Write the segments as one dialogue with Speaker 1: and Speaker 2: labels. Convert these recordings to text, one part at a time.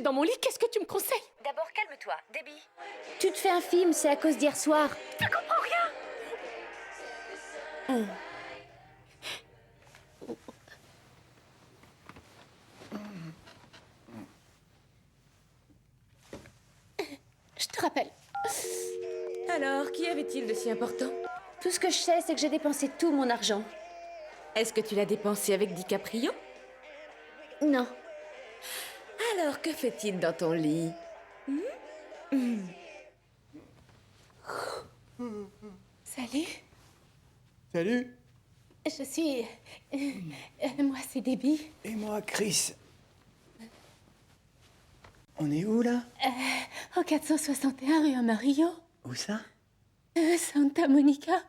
Speaker 1: Dans mon lit, qu'est-ce que tu me conseilles?
Speaker 2: D'abord, calme-toi, Debbie.
Speaker 3: Tu te fais un film, c'est à cause d'hier soir.
Speaker 1: Je comprends rien. Je te rappelle.
Speaker 4: Alors, qu'y avait-il de si important?
Speaker 3: Tout ce que je sais, c'est que j'ai dépensé tout mon argent.
Speaker 4: Est-ce que tu l'as dépensé avec DiCaprio?
Speaker 3: Non.
Speaker 4: Alors, que fait-il dans ton lit?
Speaker 1: Salut.
Speaker 5: Salut.
Speaker 1: Je suis... moi, c'est Debbie.
Speaker 5: Et moi, Chris. On est où, là?
Speaker 1: Au 461 rue Amarillo.
Speaker 5: Où ça?
Speaker 1: Santa Monica.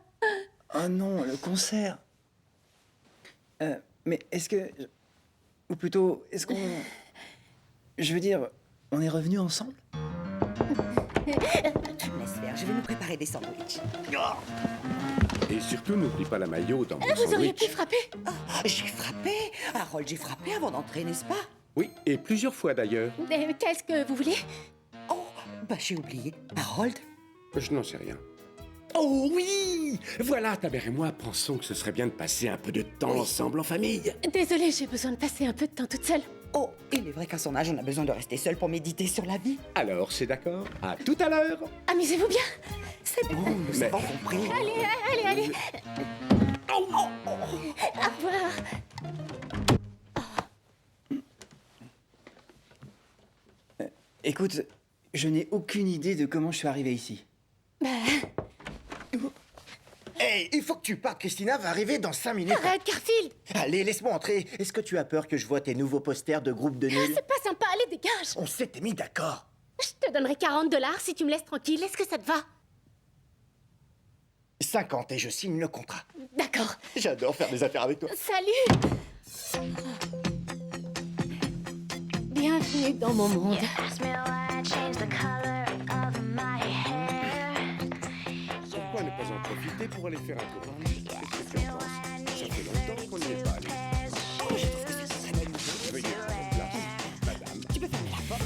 Speaker 5: Oh non, le concert. Mais est-ce que... Ou plutôt, est-ce qu'on... Je veux dire, on est revenus ensemble?
Speaker 2: Laisse faire, je vais nous préparer des sandwichs.
Speaker 6: Et surtout, n'oublie pas la maillot dans mon
Speaker 1: Vous auriez pu
Speaker 6: sandwich.
Speaker 1: frapper.
Speaker 2: J'ai frappé. Harold, j'ai frappé avant d'entrer, n'est-ce pas?
Speaker 6: Oui, et plusieurs fois d'ailleurs.
Speaker 1: Qu'est-ce que vous voulez?
Speaker 2: Oh, bah j'ai oublié. Harold?
Speaker 6: Je n'en sais rien. Oh oui! Voilà, ta mère et moi pensons que ce serait bien de passer un peu de temps ensemble en famille.
Speaker 1: Désolée, j'ai besoin de passer un peu de temps toute seule.
Speaker 2: Oh, il est vrai qu'à son âge, on a besoin de rester seul pour méditer sur la vie.
Speaker 6: Alors, c'est d'accord? À tout à l'heure!
Speaker 1: Amusez-vous bien.
Speaker 2: C'est bon, nous
Speaker 6: Mais-
Speaker 2: avons compris.
Speaker 1: Allez. Au revoir.
Speaker 5: Écoute, je n'ai aucune idée de comment je suis arrivé ici.
Speaker 7: Hey, il faut que tu partes, Christina va arriver dans 5 minutes.
Speaker 1: Arrête, Garfield.
Speaker 7: Allez, laisse-moi entrer. Est-ce que tu as peur que je vois tes nouveaux posters de groupe de nuls?
Speaker 1: C'est pas sympa, allez, dégage.
Speaker 7: On s'était mis d'accord.
Speaker 1: Je te donnerai 40 $ si tu me laisses tranquille. Est-ce que ça te va?
Speaker 7: 50 et je signe le contrat.
Speaker 1: D'accord.
Speaker 7: J'adore faire des affaires avec toi.
Speaker 1: Salut. Bienvenue dans mon monde.
Speaker 6: Pourquoi ne pas en profiter pour aller faire un tour dans l'île? Qu'est-ce que tu en penses? Ça fait longtemps qu'on n'y est pas allé.
Speaker 2: Oh, je trouve que c'est très bon.
Speaker 6: Veuillez prendre place, madame.
Speaker 2: Tu peux fermer la porte?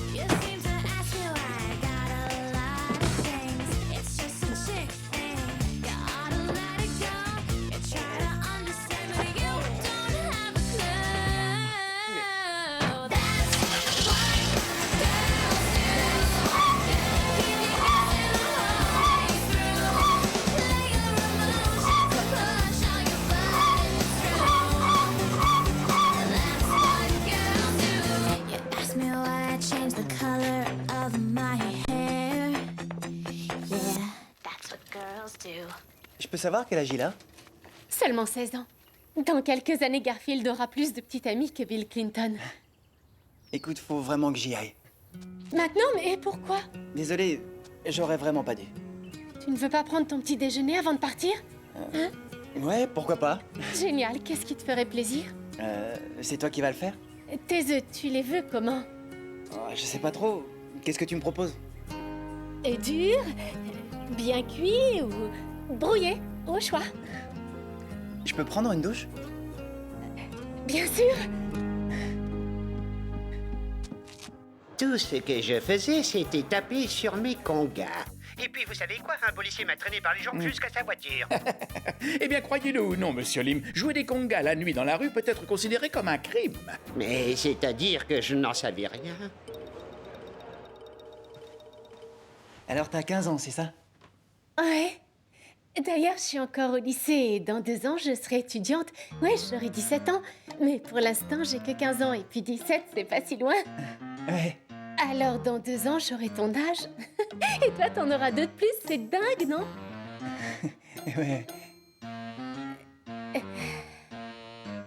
Speaker 8: Ask me why I changed the color of my hair. Yeah, that's what girls do.
Speaker 5: Je peux savoir quel âge il a?
Speaker 1: Seulement 16 ans. Dans quelques années, Garfield aura plus de petits amis que Bill Clinton.
Speaker 5: Écoute, faut vraiment que j'y aille.
Speaker 1: Maintenant, mais pourquoi?
Speaker 5: Désolé, j'aurais vraiment pas dû.
Speaker 1: Tu ne veux pas prendre ton petit déjeuner avant de partir?
Speaker 5: Ouais, pourquoi pas?
Speaker 1: Génial, qu'est-ce qui te ferait plaisir?
Speaker 5: C'est toi qui vas le faire?
Speaker 1: Tes œufs, tu les veux comment?
Speaker 5: Oh, je sais pas trop. Qu'est-ce que tu me proposes?
Speaker 1: Dur, bien cuit ou brouillé, au choix.
Speaker 5: Je peux prendre une douche?
Speaker 1: Bien sûr.
Speaker 9: Tout ce que je faisais, c'était taper sur mes congas. Et puis, vous savez quoi? Un policier m'a traîné par les jambes jusqu'à sa voiture.
Speaker 10: Eh bien, croyez-le ou non, monsieur Lim, jouer des congas la nuit dans la rue peut être considéré comme un crime.
Speaker 9: Mais c'est-à-dire que je n'en savais rien.
Speaker 5: Alors t'as 15 ans, c'est ça?
Speaker 1: Ouais. D'ailleurs, je suis encore au lycée et dans 2 ans, je serai étudiante. Ouais, j'aurai 17 ans. Mais pour l'instant, j'ai que 15 ans et puis 17, c'est pas si loin.
Speaker 5: Ouais.
Speaker 1: Alors, dans 2 ans, j'aurai ton âge. Et toi, t'en auras 2 de plus, c'est dingue, non?
Speaker 5: Ouais.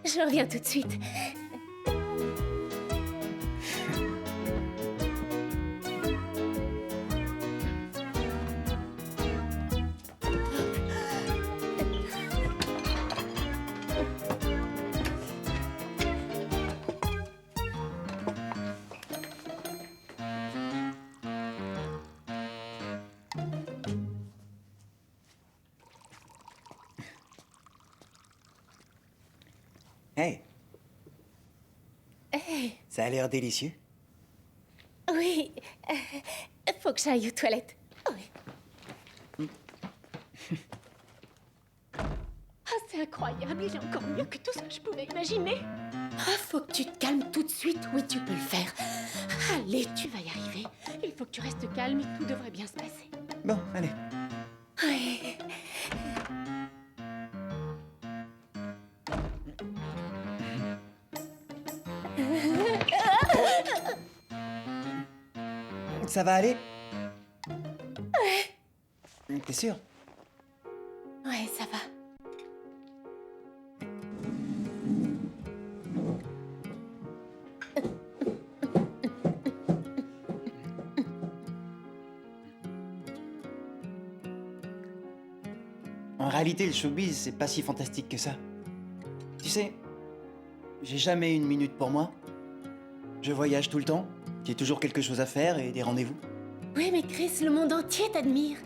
Speaker 1: Je reviens tout de suite.
Speaker 5: Hey,
Speaker 1: Hey,
Speaker 5: ça a l'air délicieux.
Speaker 1: Oui, faut que j'aille aux toilettes. Oui. Ah, c'est incroyable, il est encore mieux que tout ce que je pouvais imaginer. Ah, faut que tu te calmes tout de suite. Oui, tu peux le faire. Allez, tu vas y arriver. Il faut que tu restes calme et tout devrait bien se passer.
Speaker 5: Bon, allez.
Speaker 1: Oui.
Speaker 5: Ça va aller? T'es sûr?
Speaker 1: Ouais, ça va.
Speaker 5: En réalité, le showbiz, c'est pas si fantastique que ça. Tu sais, j'ai jamais une minute pour moi. Je voyage tout le temps, j'ai toujours quelque chose à faire et des rendez-vous.
Speaker 1: Oui, mais Chris, le monde entier t'admire.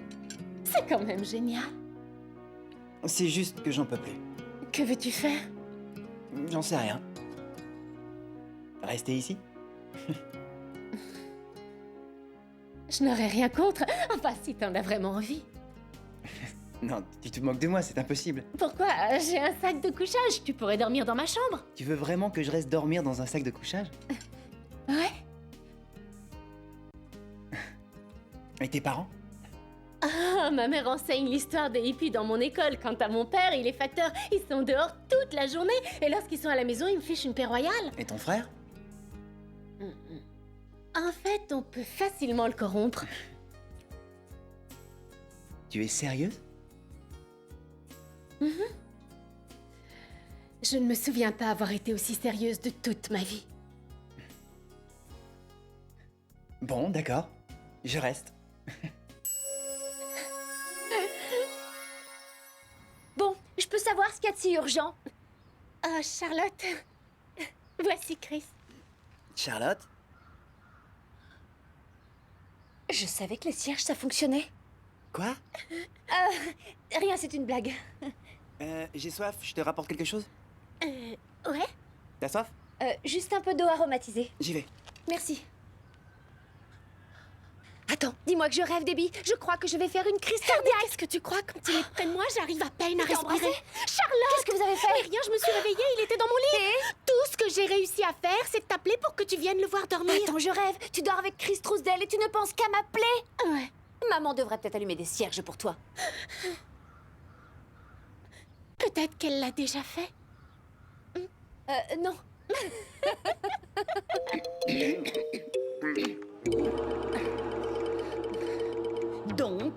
Speaker 1: C'est quand même génial.
Speaker 5: C'est juste que j'en peux plus.
Speaker 1: Que veux-tu faire?
Speaker 5: J'en sais rien. Rester ici?
Speaker 1: Je n'aurais rien contre. Enfin, si t'en as vraiment envie.
Speaker 5: Non, tu te moques de moi, c'est impossible.
Speaker 1: Pourquoi? J'ai un sac de couchage. Tu pourrais dormir dans ma chambre.
Speaker 5: Tu veux vraiment que je reste dormir dans un sac de couchage?
Speaker 1: Ouais.
Speaker 5: Et tes parents?
Speaker 1: Ah, ma mère enseigne l'histoire des hippies dans mon école. Quant à mon père, il est facteur. Ils sont dehors toute la journée. Et lorsqu'ils sont à la maison, ils me fichent une paix royale.
Speaker 5: Et ton frère?
Speaker 1: En fait, on peut facilement le corrompre.
Speaker 5: Tu es sérieuse?
Speaker 1: Je ne me souviens pas avoir été aussi sérieuse de toute ma vie.
Speaker 5: Bon, d'accord. Je reste.
Speaker 3: Bon, je peux savoir ce qu'il y a de si urgent?
Speaker 1: Oh, Charlotte. Voici Chris.
Speaker 5: Charlotte?
Speaker 3: Je savais que les cierges, ça fonctionnait.
Speaker 5: Quoi?
Speaker 3: Rien, c'est une blague.
Speaker 5: J'ai soif, je te rapporte quelque chose?
Speaker 1: Ouais?
Speaker 5: T'as soif?
Speaker 3: Juste un peu d'eau aromatisée.
Speaker 5: J'y vais.
Speaker 3: Merci. Attends, dis-moi que je rêve, Debbie. Je crois que je vais faire une crise cardiaque.
Speaker 1: Qu'est-ce que tu crois? Quand il est près de moi, j'arrive à peine à
Speaker 3: Il t'a
Speaker 1: respirer.
Speaker 3: embrassé?
Speaker 1: Charlotte!
Speaker 3: Qu'est-ce que vous avez fait?
Speaker 1: Mais rien, je me suis réveillée, il était dans mon lit. Tout ce que j'ai réussi à faire, c'est de t'appeler pour que tu viennes le voir dormir.
Speaker 3: Attends, je rêve. Tu dors avec Chris Trousdale et tu ne penses qu'à m'appeler.
Speaker 1: Ouais.
Speaker 3: Maman devrait peut-être allumer des cierges pour toi.
Speaker 1: Peut-être qu'elle l'a déjà fait.
Speaker 3: Non.
Speaker 2: Donc,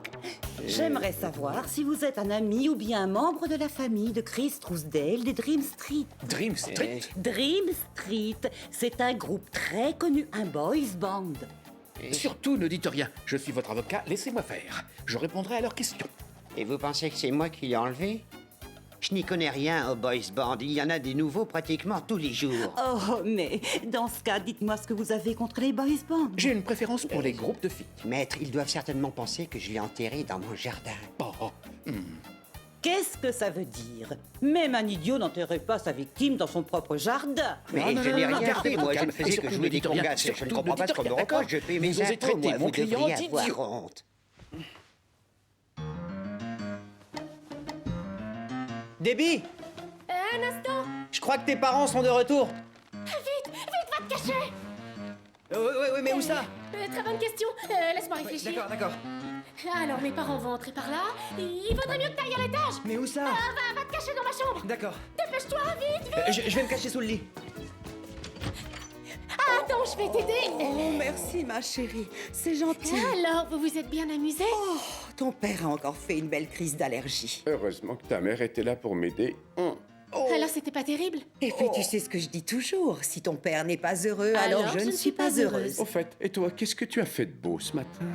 Speaker 2: j'aimerais savoir si vous êtes un ami ou bien un membre de la famille de Chris Trousdale des Dream Street.
Speaker 10: Dream Street?
Speaker 2: Dream Street, c'est un groupe très connu, un boys band.
Speaker 10: Surtout ne dites rien. Je suis votre avocat, laissez-moi faire. Je répondrai à leurs questions.
Speaker 9: Et vous pensez que c'est moi qui l'ai enlevé? Je n'y connais rien au boys band. Il y en a des nouveaux pratiquement tous les jours.
Speaker 2: Oh, mais dans ce cas, dites-moi ce que vous avez contre les boys bands.
Speaker 10: J'ai une préférence pour les groupes de filles.
Speaker 9: Maître, ils doivent certainement penser que je l'ai enterré dans mon jardin.
Speaker 10: Oh,
Speaker 2: Qu'est-ce que ça veut dire? Même un idiot n'enterrait pas sa victime dans son propre jardin.
Speaker 9: Mais
Speaker 10: non,
Speaker 9: je
Speaker 10: non,
Speaker 9: n'ai
Speaker 10: non,
Speaker 9: rien
Speaker 10: gardez
Speaker 9: fait,
Speaker 10: votre
Speaker 9: moi je
Speaker 10: calme.
Speaker 9: ne faisais
Speaker 10: Et
Speaker 9: que
Speaker 10: surtout,
Speaker 9: jouer
Speaker 10: ne
Speaker 9: des
Speaker 10: dites rien,
Speaker 9: congas. Je
Speaker 10: surtout,
Speaker 9: ne comprends
Speaker 10: ne
Speaker 9: pas
Speaker 10: dites
Speaker 9: ce qu'on me
Speaker 10: rien,
Speaker 9: reproche,
Speaker 10: d'accord?
Speaker 9: je paye
Speaker 10: Vous
Speaker 9: mes
Speaker 10: osez
Speaker 9: impôts,
Speaker 10: traiter
Speaker 9: moi,
Speaker 10: mon
Speaker 9: vous
Speaker 10: client
Speaker 9: devriez avoir
Speaker 10: d'idiot.
Speaker 9: honte.
Speaker 5: Debbie!
Speaker 1: Un instant.
Speaker 5: Je crois que tes parents sont de retour.
Speaker 1: Vite, va te cacher.
Speaker 5: Oui, mais où ça?
Speaker 1: Très bonne question. Laisse-moi réfléchir.
Speaker 5: D'accord.
Speaker 1: Alors, mes parents vont entrer par là. Il vaudrait mieux que t'ailles à l'étage.
Speaker 5: Mais où ça?
Speaker 1: Va te cacher dans ma chambre.
Speaker 5: D'accord.
Speaker 1: Dépêche-toi, vite.
Speaker 5: Je vais me cacher sous le lit.
Speaker 1: Attends, je vais t'aider.
Speaker 2: Oh, merci, ma chérie. C'est gentil.
Speaker 1: Alors, vous vous êtes bien amusés?
Speaker 2: Ton père a encore fait une belle crise d'allergie.
Speaker 6: Heureusement que ta mère était là pour m'aider.
Speaker 1: Alors, c'était pas terrible?
Speaker 2: Et puis, tu sais ce que je dis toujours. Si ton père n'est pas heureux, alors je ne suis pas heureuse.
Speaker 6: Au fait, et toi, qu'est-ce que tu as fait de beau ce matin?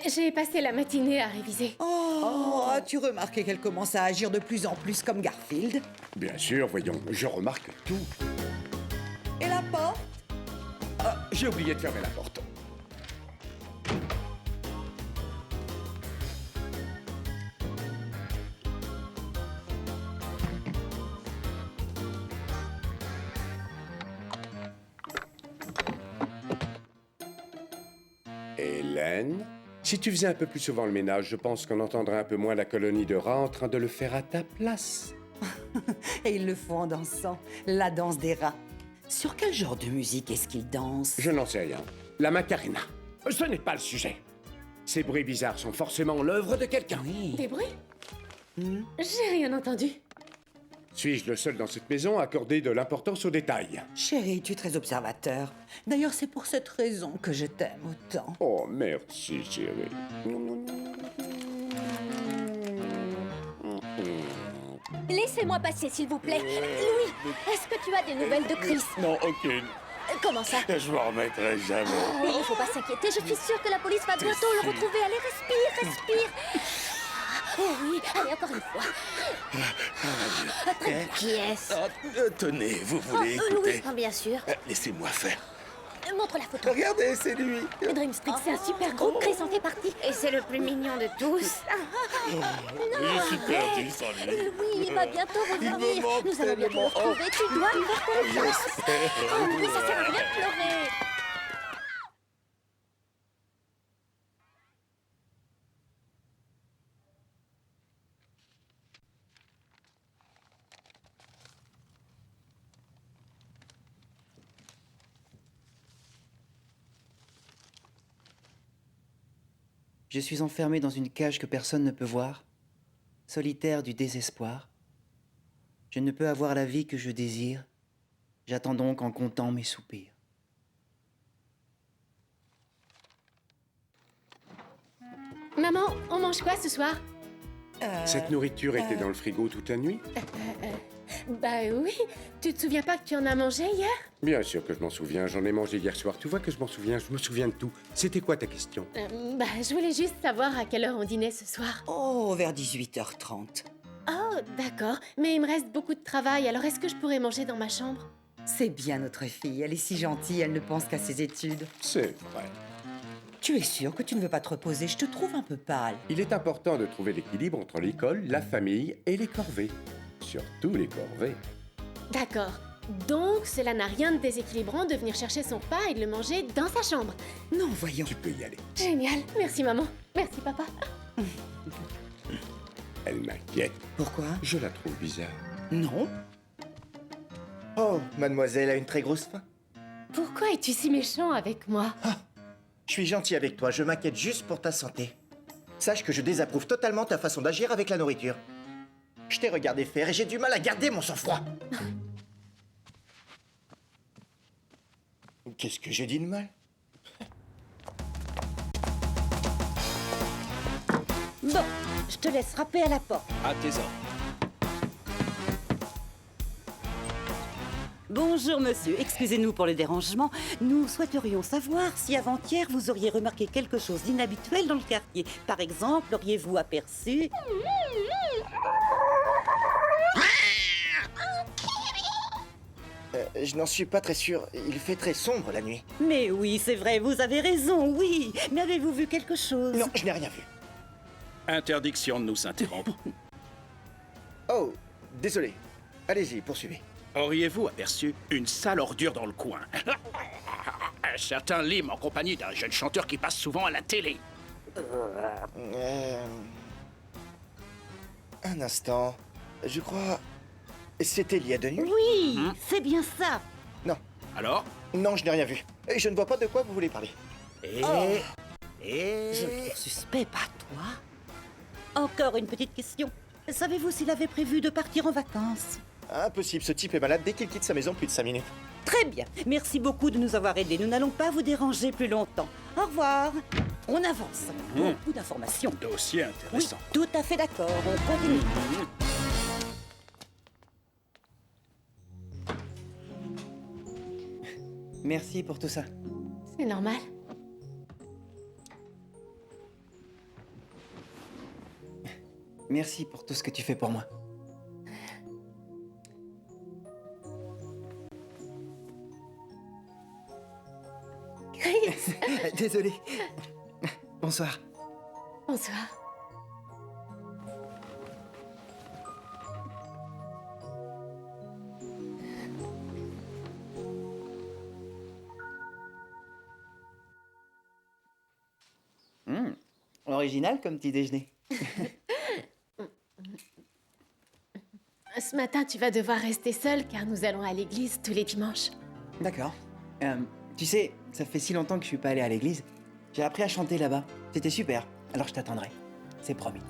Speaker 1: J'ai passé la matinée à réviser.
Speaker 2: Oh, as-tu remarqué qu'elle commence à agir de plus en plus comme Garfield?
Speaker 6: Bien sûr, voyons, je remarque tout.
Speaker 2: Et la porte?
Speaker 6: Ah, j'ai oublié de fermer la porte. Hélène, si tu faisais un peu plus souvent le ménage, je pense qu'on entendrait un peu moins la colonie de rats en train de le faire à ta place.
Speaker 2: Et ils le font en dansant. La danse des rats. Sur quel genre de musique est-ce qu'ils dansent?
Speaker 6: Je n'en sais rien. La Macarena. Ce n'est pas le sujet. Ces bruits bizarres sont forcément l'œuvre de quelqu'un.
Speaker 2: Oui.
Speaker 1: Des bruits J'ai rien entendu.
Speaker 6: Suis-je le seul dans cette maison à accorder de l'importance aux détails?
Speaker 2: Chérie, tu es très observateur. D'ailleurs, c'est pour cette raison que je t'aime autant.
Speaker 6: Oh, merci, chérie.
Speaker 3: Laissez-moi passer, s'il vous plaît. Louis, est-ce que tu as des nouvelles de Chris?
Speaker 10: Non, aucune.
Speaker 3: Comment ça?
Speaker 10: Je m'en remettrai jamais.
Speaker 3: Mais il faut pas s'inquiéter, je suis sûre que la police va bientôt le retrouver. Allez, respire. Oh oui, allez, encore une fois. Très bien. Qui est-ce?
Speaker 10: Tenez, vous
Speaker 3: Oh,
Speaker 10: voulez
Speaker 3: Louis,
Speaker 10: écouter?
Speaker 3: bien sûr.
Speaker 10: Laissez-moi faire.
Speaker 3: Montre la photo.
Speaker 10: Regardez, c'est lui.
Speaker 3: Dream Street, c'est un super groupe. Chris en fait partie. Et c'est le plus mignon de tous.
Speaker 10: Je suis perdu sans lui.
Speaker 3: Louis, il va bientôt revenir.
Speaker 10: me manque
Speaker 3: Nous allons bientôt le
Speaker 10: tellement.
Speaker 3: retrouver. Tu dois lui faire confiance. Oh, Louis, ça sert à rien de pleurer.
Speaker 5: Je suis enfermé dans une cage que personne ne peut voir, solitaire du désespoir. Je ne peux avoir la vie que je désire. J'attends donc en comptant mes soupirs.
Speaker 1: Maman, on mange quoi ce soir?
Speaker 6: Cette nourriture était dans le frigo toute la nuit?
Speaker 1: Bah oui. Tu te souviens pas que tu en as mangé hier?
Speaker 6: Bien sûr que je m'en souviens, j'en ai mangé hier soir. Tu vois que je m'en souviens, je me souviens de tout. C'était quoi ta question?
Speaker 1: Bah, je voulais juste savoir à quelle heure on dînait ce soir.
Speaker 2: Oh, vers 18h30.
Speaker 1: Oh, d'accord. Mais il me reste beaucoup de travail, alors est-ce que je pourrais manger dans ma chambre?
Speaker 2: C'est bien notre fille, elle est si gentille, elle ne pense qu'à ses études.
Speaker 6: C'est vrai.
Speaker 2: Tu es sûr que tu ne veux pas te reposer? Je te trouve un peu pâle.
Speaker 6: Il est important de trouver l'équilibre entre l'école, la famille et les corvées. Surtout les corvées.
Speaker 1: D'accord. Donc, cela n'a rien de déséquilibrant de venir chercher son repas et de le manger dans sa chambre.
Speaker 2: Non, voyons.
Speaker 6: Tu peux y aller.
Speaker 1: Génial. Merci, maman. Merci, papa.
Speaker 6: Elle m'inquiète.
Speaker 2: Pourquoi?
Speaker 6: Je la trouve bizarre.
Speaker 2: Non.
Speaker 7: Oh, mademoiselle a une très grosse faim.
Speaker 1: Pourquoi es-tu si méchant avec moi?
Speaker 7: Je suis gentil avec toi, je m'inquiète juste pour ta santé. Sache que je désapprouve totalement ta façon d'agir avec la nourriture. Je t'ai regardé faire et j'ai du mal à garder mon sang-froid. Qu'est-ce que j'ai dit de mal?
Speaker 2: Bon, je te laisse frapper à la porte.
Speaker 10: À tes ordres.
Speaker 2: Bonjour monsieur, excusez-nous pour le dérangement. Nous souhaiterions savoir si avant-hier vous auriez remarqué quelque chose d'inhabituel dans le quartier. Par exemple, auriez-vous aperçu...
Speaker 7: Je n'en suis pas très sûr. Il fait très sombre la nuit.
Speaker 2: Mais oui, c'est vrai, vous avez raison, oui. Mais avez-vous vu quelque chose?
Speaker 7: Non, je n'ai rien vu.
Speaker 10: Interdiction de nous interrompre.
Speaker 7: Oh, désolé. Allez-y, poursuivez.
Speaker 10: Auriez-vous aperçu une sale ordure dans le coin? Un certain Lim en compagnie d'un jeune chanteur qui passe souvent à la télé.
Speaker 7: Un instant. Je crois... C'était il y a 2 nuits?
Speaker 2: Oui, c'est bien ça.
Speaker 7: Non.
Speaker 10: Alors?
Speaker 7: Non, je n'ai rien vu. Et je ne vois pas de quoi vous voulez parler.
Speaker 2: Je le trouve suspect, pas toi. Encore une petite question. Savez-vous s'il avait prévu de partir en vacances?
Speaker 7: Impossible, ce type est malade dès qu'il quitte sa maison plus de 5 minutes.
Speaker 2: Très bien. Merci beaucoup de nous avoir aidés. Nous n'allons pas vous déranger plus longtemps. Au revoir. On avance. Beaucoup d'informations.
Speaker 10: Dossier
Speaker 2: Oui,
Speaker 10: intéressant.
Speaker 2: tout à fait d'accord. On continue.
Speaker 5: Merci pour tout ça.
Speaker 1: C'est normal.
Speaker 5: Merci pour tout ce que tu fais pour moi.
Speaker 1: Chris.
Speaker 5: Désolé. Bonsoir.
Speaker 1: Bonsoir.
Speaker 5: Original comme petit déjeuner.
Speaker 1: Ce matin, tu vas devoir rester seule car nous allons à l'église tous les dimanches.
Speaker 5: D'accord. Tu sais, ça fait si longtemps que je suis pas allé à l'église. J'ai appris à chanter là-bas. C'était super. Alors je t'attendrai. C'est promis.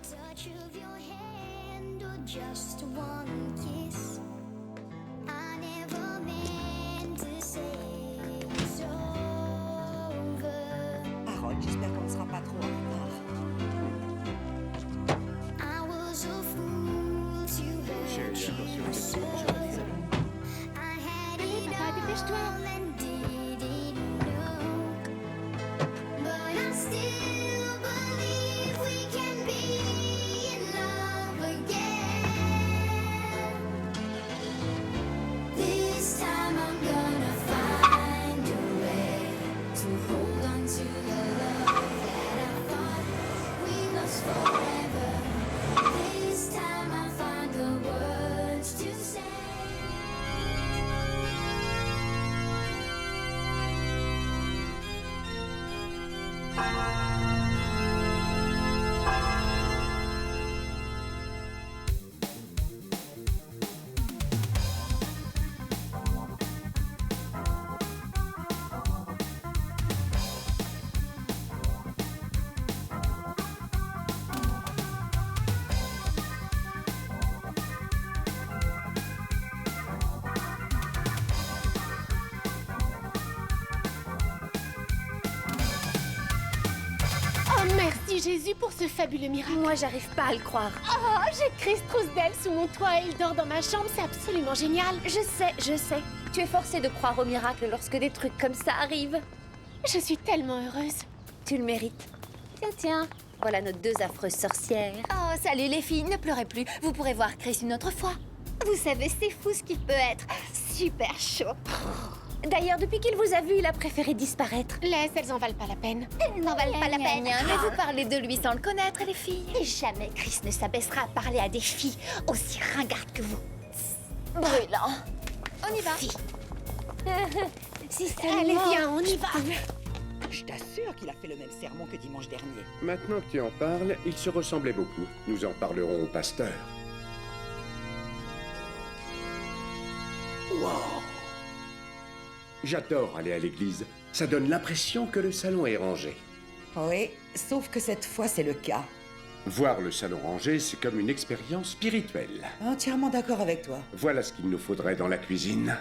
Speaker 8: Touch of your hand or just one kiss. I never meant to say it's over.
Speaker 2: Harold, j'espère qu'on ne sera pas trop en retard.
Speaker 8: I was a fool to hurt you so. I had it all and didn't know. But I still believe we can be in love again. This time I'm gonna find a way to hold on to the love that I thought we lost forever. This time I'll find the words to say.
Speaker 1: Oh, merci Jésus pour ce fabuleux miracle.
Speaker 3: Moi, j'arrive pas à le croire.
Speaker 1: Oh, j'ai Chris Trousdale sous mon toit et il dort dans ma chambre, c'est absolument génial.
Speaker 3: Je sais. Tu es forcé de croire au miracle lorsque des trucs comme ça arrivent.
Speaker 1: Je suis tellement heureuse.
Speaker 3: Tu le mérites. Tiens. Voilà nos deux affreuses sorcières. Oh, salut les filles, ne pleurez plus. Vous pourrez voir Chris une autre fois. Vous savez, c'est fou ce qu'il peut être. Super chaud. D'ailleurs, depuis qu'il vous a vu, il a préféré disparaître.
Speaker 1: Laisse, elles en valent pas la peine.
Speaker 3: Elles n'en valent pas la peine. Mais vous parlez de lui sans le connaître, les filles. Et jamais Chris ne s'abaissera à parler à des filles aussi ringardes que vous. Brûlant. On y va. Si seulement...
Speaker 1: Allez, viens, on y va.
Speaker 2: Je t'assure qu'il a fait le même sermon que dimanche dernier.
Speaker 6: Maintenant que tu en parles, ils se ressemblaient beaucoup. Nous en parlerons au pasteur. Wow! J'adore aller à l'église. Ça donne l'impression que le salon est rangé.
Speaker 2: Oui, sauf que cette fois, c'est le cas.
Speaker 6: Voir le salon rangé, c'est comme une expérience spirituelle.
Speaker 2: Entièrement d'accord avec toi.
Speaker 6: Voilà ce qu'il nous faudrait dans la cuisine.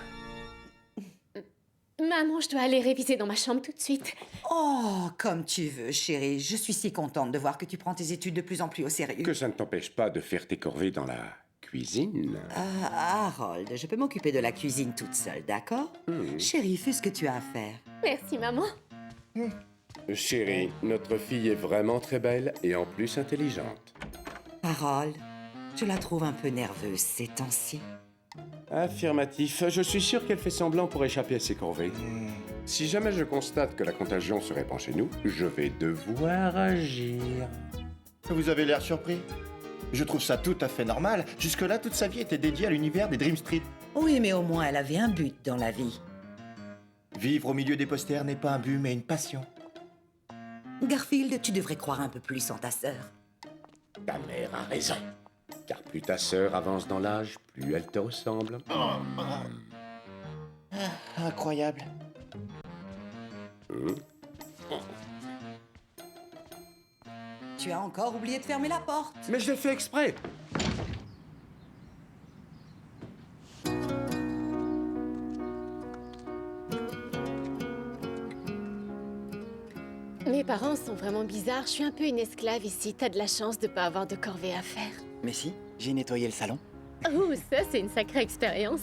Speaker 1: Maman, je dois aller réviser dans ma chambre tout de suite.
Speaker 2: Oh, comme tu veux, chérie. Je suis si contente de voir que tu prends tes études de plus en plus au sérieux.
Speaker 6: Que ça ne t'empêche pas de faire tes corvées dans la cuisine.
Speaker 2: Harold, je peux m'occuper de la cuisine toute seule, d'accord? Chérie, fais ce que tu as à faire.
Speaker 1: Merci, maman.
Speaker 6: Chérie, notre fille est vraiment très belle et en plus intelligente.
Speaker 2: Harold, je la trouve un peu nerveuse ces temps-ci.
Speaker 6: Affirmatif. Je suis sûr qu'elle fait semblant pour échapper à ses corvées. Si jamais je constate que la contagion se répand chez nous, je vais devoir agir.
Speaker 7: Vous avez l'air surpris. Je trouve ça tout à fait normal. Jusque-là, toute sa vie était dédiée à l'univers des Dream Street.
Speaker 2: Oui, mais au moins elle avait un but dans la vie.
Speaker 7: Vivre au milieu des posters n'est pas un but, mais une passion.
Speaker 2: Garfield, tu devrais croire un peu plus en ta sœur.
Speaker 6: Ta mère a raison. Car plus ta sœur avance dans l'âge, plus elle te ressemble.
Speaker 7: Incroyable.
Speaker 2: Tu as encore oublié de fermer la porte.
Speaker 6: Mais je l'ai fait exprès.
Speaker 1: Mes parents sont vraiment bizarres. Je suis un peu une esclave ici. T'as de la chance de pas avoir de corvée à faire.
Speaker 5: Mais si, j'ai nettoyé le salon.
Speaker 1: Oh, ça, c'est une sacrée expérience.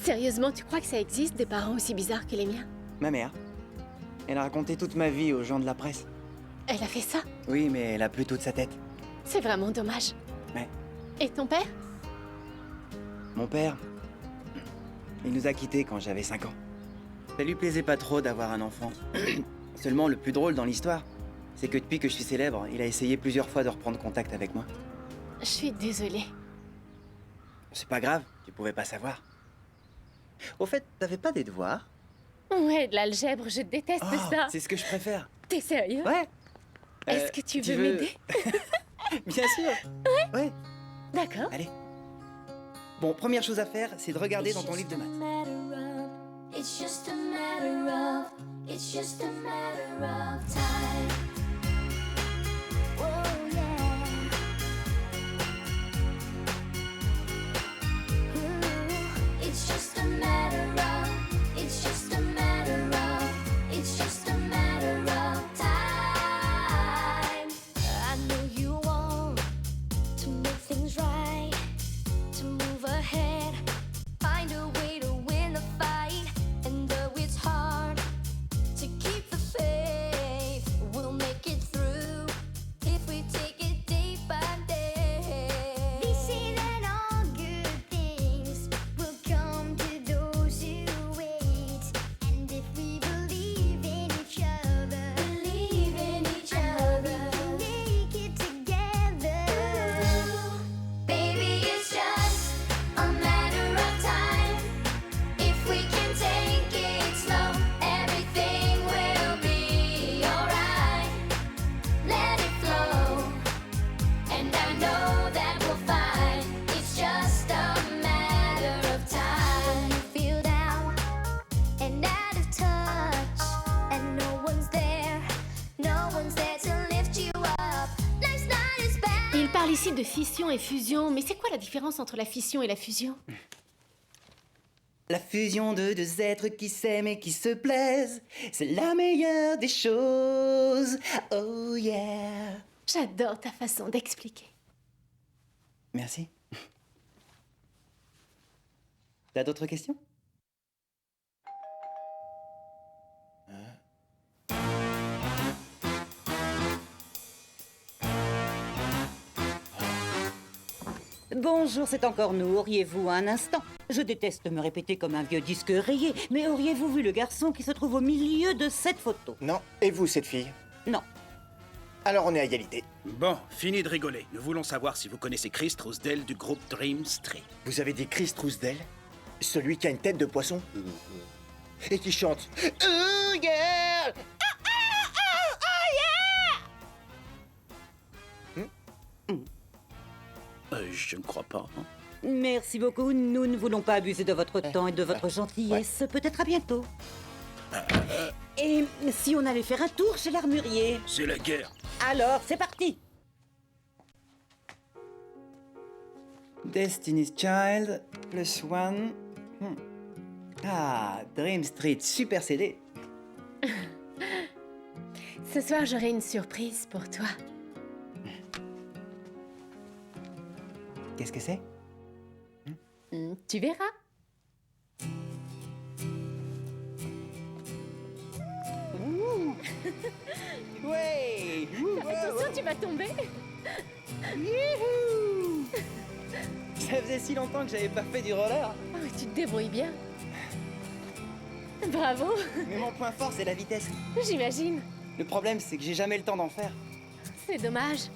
Speaker 1: Sérieusement, tu crois que ça existe des parents aussi bizarres que les miens?
Speaker 5: Ma mère. Elle a raconté toute ma vie aux gens de la presse.
Speaker 1: Elle a fait ça?
Speaker 5: Oui, mais elle a plus toute sa tête.
Speaker 1: C'est vraiment dommage.
Speaker 5: Ouais.
Speaker 1: Et ton père?
Speaker 5: Mon père, il nous a quittés quand j'avais 5 ans. Ça lui plaisait pas trop d'avoir un enfant. Seulement, le plus drôle dans l'histoire, c'est que depuis que je suis célèbre, il a essayé plusieurs fois de reprendre contact avec moi.
Speaker 1: Je suis désolée.
Speaker 5: C'est pas grave, tu pouvais pas savoir. Au fait, t'avais pas des devoirs?
Speaker 1: Ouais, de l'algèbre, je déteste ça.
Speaker 5: C'est ce que je préfère.
Speaker 1: T'es sérieux?
Speaker 5: Ouais.
Speaker 1: Est-ce que tu veux m'aider?
Speaker 5: Bien sûr. Ouais.
Speaker 1: D'accord.
Speaker 5: Allez. Bon, première chose à faire, c'est de regarder dans ton livre de maths.
Speaker 8: It's just a matter of, it's just a matter of time. Oh yeah. Ooh, it's just a matter of, it's just a matter of, it's just a matter of time. I know you want to make things right, to move ahead, find a way to win the fight. And though it's hard to keep the faith, we'll make it through if we take it day by day. They say that all good things will come to those who wait. And if we believe in each other, we can make it together. Baby, it's just a matter of time. If we can take it slow, everything will be alright. Let it flow, and I know that we'll find it's just a matter of time. You feel down and out of touch, and no one's there to lift you up. Life's not as bad.
Speaker 1: Il parle ici de fission et fusion, mais c'est quoi la différence entre la fission et la fusion?
Speaker 5: La fusion de deux êtres qui s'aiment et qui se plaisent, c'est la meilleure des choses. Oh yeah.
Speaker 1: J'adore ta façon d'expliquer.
Speaker 5: Merci. T'as d'autres questions?
Speaker 2: Bonjour, c'est encore nous. Auriez-vous un instant? Je déteste me répéter comme un vieux disque rayé, mais auriez-vous vu le garçon qui se trouve au milieu de cette photo?
Speaker 7: Non. Et vous, cette fille?
Speaker 2: Non.
Speaker 7: Alors on est à égalité.
Speaker 10: Bon, fini de rigoler. Nous voulons savoir si vous connaissez Chris Trousdale du groupe Dream Street.
Speaker 7: Vous avez dit Chris Trousdale? Celui qui a une tête de poisson? Et qui chante Oh yeah!
Speaker 10: Je ne crois pas. Hein.
Speaker 2: Merci beaucoup. Nous ne voulons pas abuser de votre temps et de votre gentillesse. Peut-être à bientôt. Et si on allait faire un tour chez l'armurier?
Speaker 10: C'est la guerre.
Speaker 2: Alors, c'est parti.
Speaker 5: Destiny's Child, plus one. Ah, Dream Street, super CD.
Speaker 1: Ce soir, j'aurai une surprise pour toi.
Speaker 5: Qu'est-ce que c'est?
Speaker 1: Tu verras.
Speaker 5: Ouais!
Speaker 1: Attention, tu vas tomber.
Speaker 5: Youhou! Ça faisait si longtemps que j'avais pas fait du roller.
Speaker 1: Oh, tu te débrouilles bien. Bravo.
Speaker 5: Mais mon point fort, c'est la vitesse.
Speaker 1: J'imagine.
Speaker 5: Le problème, c'est que j'ai jamais le temps d'en faire.
Speaker 1: C'est dommage.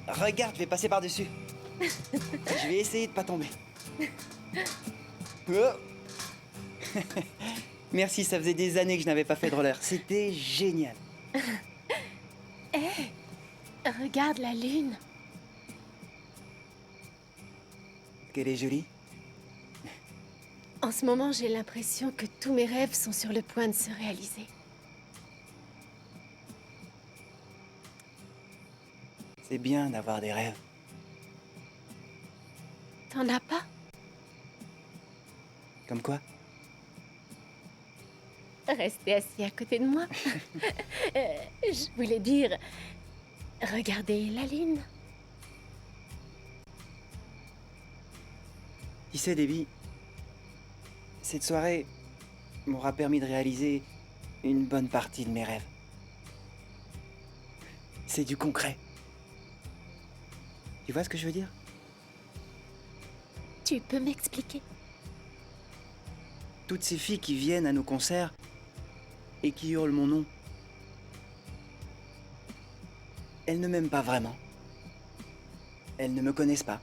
Speaker 5: Regarde, je vais passer par-dessus. Je vais essayer de pas tomber. Oh. Merci, ça faisait des années que je n'avais pas fait de roller. C'était génial.
Speaker 1: Regarde la lune.
Speaker 5: Qu'elle est jolie.
Speaker 1: En ce moment, j'ai l'impression que tous mes rêves sont sur le point de se réaliser.
Speaker 5: C'est bien d'avoir des rêves.
Speaker 1: T'en as pas?
Speaker 5: Comme quoi?
Speaker 1: Restez assis à côté de moi. Je voulais dire... Regardez la lune.
Speaker 5: Tu sais, Debbie, cette soirée m'aura permis de réaliser une bonne partie de mes rêves. C'est du concret. Tu vois ce que je veux dire?
Speaker 1: Tu peux m'expliquer?
Speaker 5: Toutes ces filles qui viennent à nos concerts et qui hurlent mon nom, elles ne m'aiment pas vraiment. Elles ne me connaissent pas.